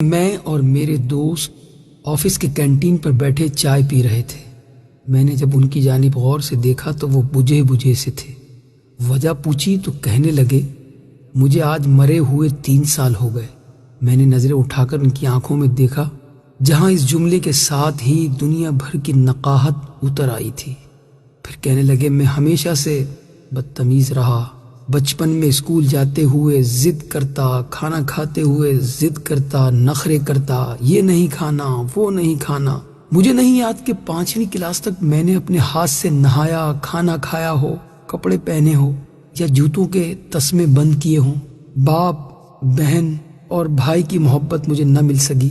میں اور میرے دوست آفس کے کینٹین پر بیٹھے چائے پی رہے تھے۔ میں نے جب ان کی جانب غور سے دیکھا تو وہ بجھے بجھے سے تھے۔ وجہ پوچھی تو کہنے لگے، مجھے آج مرے ہوئے 3 سال ہو گئے۔ میں نے نظریں اٹھا کر ان کی آنکھوں میں دیکھا، جہاں اس جملے کے ساتھ ہی دنیا بھر کی نقاہت اتر آئی تھی۔ پھر کہنے لگے، میں ہمیشہ سے بدتمیز رہا۔ بچپن میں اسکول جاتے ہوئے ضد کرتا، کھانا کھاتے ہوئے ضد کرتا، نخرے کرتا، یہ نہیں کھانا، وہ نہیں کھانا۔ مجھے نہیں یاد کہ 5ویں کلاس تک میں نے اپنے ہاتھ سے نہایا، کھانا کھایا ہو، کپڑے پہنے ہو یا جوتوں کے تسمے بند کیے ہوں۔ باپ، بہن اور بھائی کی محبت مجھے نہ مل سکی۔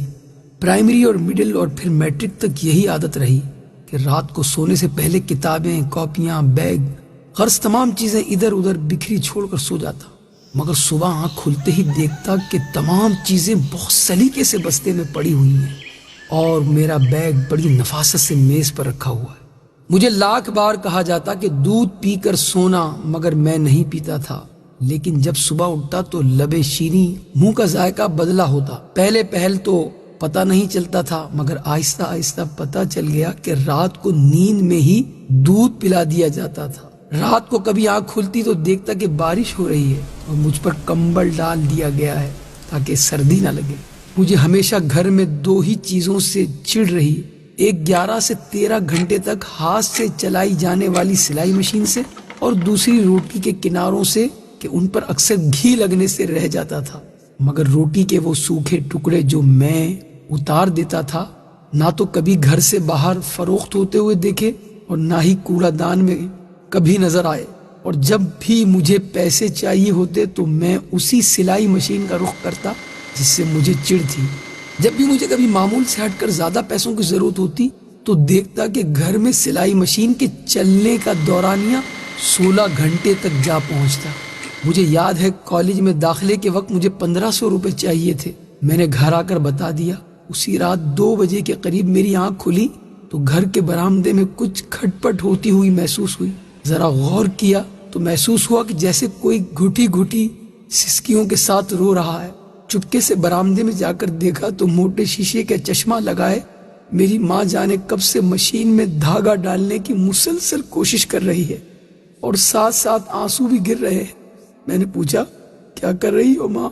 پرائمری اور مڈل اور پھر میٹرک تک یہی عادت رہی کہ رات کو سونے سے پہلے کتابیں، کاپیاں، بیگ، غرض تمام چیزیں ادھر ادھر بکھری چھوڑ کر سو جاتا، مگر صبح آنکھ کھلتے ہی دیکھتا کہ تمام چیزیں بہت سلیقے سے بستے میں پڑی ہوئی ہیں اور میرا بیگ بڑی نفاست سے میز پر رکھا ہوا ہے۔ مجھے لاکھ بار کہا جاتا کہ دودھ پی کر سونا، مگر میں نہیں پیتا تھا۔ لیکن جب صبح اٹھتا تو لبے شیریں، منہ کا ذائقہ بدلا ہوتا۔ پہلے پہل تو پتہ نہیں چلتا تھا، مگر آہستہ آہستہ پتہ چل گیا کہ رات کو نیند میں ہی دودھ پلا دیا جاتا تھا۔ رات کو کبھی آنکھ کھلتی تو دیکھتا کہ بارش ہو رہی ہے اور مجھ پر کمبل ڈال دیا گیا ہے تاکہ سردی نہ لگے۔ مجھے ہمیشہ گھر میں 2 ہی چیزوں سے چڑ رہی، ایک 11 سے 13 گھنٹے تک ہاتھ سے چلائی جانے والی سلائی مشین سے، اور دوسری روٹی کے کناروں سے کہ ان پر اکثر گھی لگنے سے رہ جاتا تھا۔ مگر روٹی کے وہ سوکھے ٹکڑے جو میں اتار دیتا تھا، نہ تو کبھی گھر سے باہر فروخت ہوتے ہوئے دیکھے اور نہ ہی کوڑا دان میں کبھی نظر آئے۔ اور جب بھی مجھے پیسے چاہیے ہوتے تو میں اسی سلائی مشین کا رخ کرتا جس سے مجھے چڑ تھی۔ جب بھی مجھے کبھی معمول سے ہٹ کر زیادہ پیسوں کی ضرورت ہوتی تو دیکھتا کہ گھر میں سلائی مشین کے چلنے کا دورانیہ 16 گھنٹے تک جا پہنچتا۔ مجھے یاد ہے کالج میں داخلے کے وقت مجھے 1500 روپے چاہیے تھے۔ میں نے گھر آ کر بتا دیا۔ اسی رات 2 بجے کے قریب میری آنکھ کھلی تو گھر کے برآمدے میں کچھ کھٹ پٹ ہوتی ہوئی محسوس ہوئی۔ ذرا غور کیا تو محسوس ہوا کہ جیسے کوئی گھٹی گھٹی سسکیوں کے ساتھ رو رہا ہے۔ چپکے سے برآمدے میں جا کر دیکھا تو موٹے شیشے کا چشمہ لگائے میری ماں جانے کب سے مشین میں دھاگا ڈالنے کی مسلسل کوشش کر رہی ہے اور ساتھ ساتھ آنسو بھی گر رہے ہیں۔ میں نے پوچھا، کیا کر رہی ہو ماں؟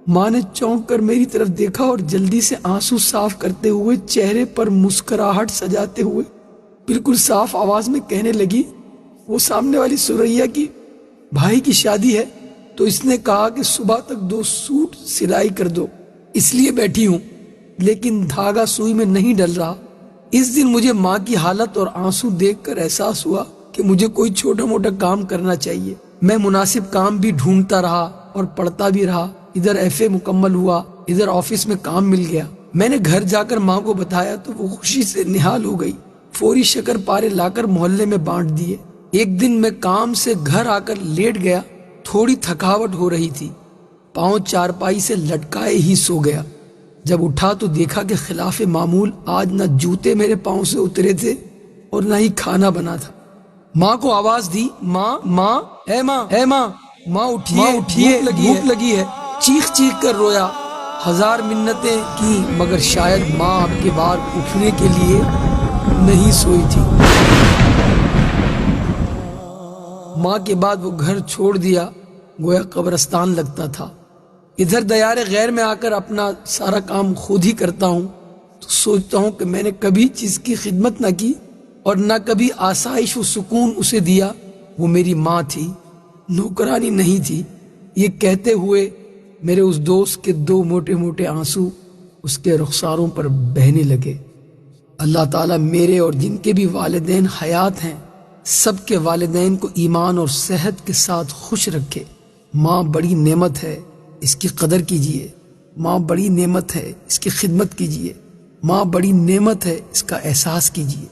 ماں نے چونک کر میری طرف دیکھا اور جلدی سے آنسو صاف کرتے ہوئے چہرے پر مسکراہٹ سجاتے ہوئے بالکل صاف آواز میں کہنے لگی، وہ سامنے والی سریا کی بھائی کی شادی ہے تو اس نے کہا کہ صبح تک 2 سوٹ سلائی کر دو، اس لیے بیٹھی ہوں، لیکن دھاگا سوئی میں نہیں ڈل رہا۔ اس دن مجھے ماں کی حالت اور آنسو دیکھ کر احساس ہوا کہ مجھے کوئی چھوٹا موٹا کام کرنا چاہیے۔ میں مناسب کام بھی ڈھونڈتا رہا اور پڑھتا بھی رہا۔ ادھر FA مکمل ہوا، ادھر آفس میں کام مل گیا۔ میں نے گھر جا کر ماں کو بتایا تو وہ خوشی سے نہال ہو گئی۔ فوری شکر پارے لا کر محلے میں بانٹ دیے۔ ایک دن میں کام سے گھر آ کر لیٹ گیا، تھوڑی تھکاوٹ ہو رہی تھی، پاؤں چارپائی سے لٹکائے ہی سو گیا۔ جب اٹھا تو دیکھا کہ خلاف معمول آج نہ جوتے میرے پاؤں سے اترے تھے اور نہ ہی کھانا بنا تھا۔ ماں کو آواز دی، ماں ماں، اے ماں، اے ماں، ماں اٹھیے، بھوک لگی ہے۔ چیخ چیخ کر رویا، 1000 منتیں کی، مگر شاید ماں اب کے بار اٹھنے کے لیے نہیں سوئی تھی۔ ماں کے بعد وہ گھر چھوڑ دیا، گویا قبرستان لگتا تھا۔ ادھر دیار غیر میں آ کر اپنا سارا کام خود ہی کرتا ہوں تو سوچتا ہوں کہ میں نے کبھی چیز کی خدمت نہ کی اور نہ کبھی آسائش و سکون اسے دیا۔ وہ میری ماں تھی، نوکرانی نہیں تھی۔ یہ کہتے ہوئے میرے اس دوست کے 2 موٹے موٹے آنسو اس کے رخساروں پر بہنے لگے۔ اللہ تعالیٰ میرے اور جن کے بھی والدین حیات ہیں، سب کے والدین کو ایمان اور صحت کے ساتھ خوش رکھے۔ ماں بڑی نعمت ہے، اس کی قدر کیجیے۔ ماں بڑی نعمت ہے، اس کی خدمت کیجیے۔ ماں بڑی نعمت ہے، اس کا احساس کیجیے۔